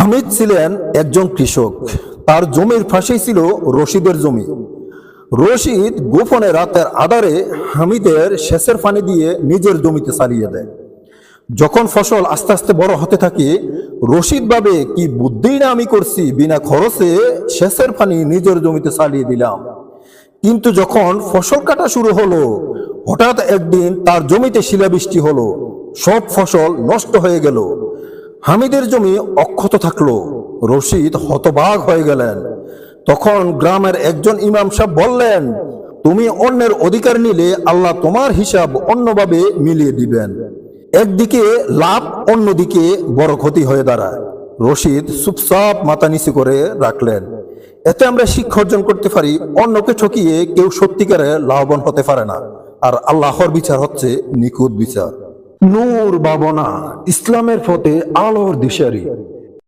হামিদ ছিলেন একজন কৃষক। তার জমির পাশেই ছিল রশিদের জমি। রশিদ গোপনে রাতের আধারে হামিদের সেচের পানি দিয়ে নিজের জমিতে চালিয়ে দেয়। যখন ফসল আস্তে আস্তে বড় হতে থাকে, রশিদ ভাবে, কি বুদ্ধি না আমি করছি, বিনা খরচে সেচের পানি নিজের জমিতে চালিয়ে দিলাম। কিন্তু যখন ফসল কাটা শুরু হলো, হঠাৎ একদিন তার জমিতে শিলাবৃষ্টি হলো, সব ফসল নষ্ট হয়ে গেল। হামিদের জমি অক্ষত থাকলো। রশিদ হতবাক হয়ে গেলেন। তখন গ্রামের একজন ইমাম সাহেব বললেন, তুমি অন্যের অধিকার নিলে আল্লাহ তোমার হিসাব অন্যভাবে মিলিয়ে দিবেন। একদিকে লাভ, অন্যদিকে বড় ক্ষতি হয়ে দাঁড়ায়। রশিদ চুপচাপ মাথা নিচু করে রাখলেন। এতে আমরা শিক্ষা অর্জন করতে পারি, অন্যকে ঠকিয়ে কেউ সত্যিকারে লাভবান হতে পারে না। আর আল্লাহর বিচার হচ্ছে নিখুঁত বিচার। নূর ভাবনা, ইসলামের পথে আলোর দিশারি।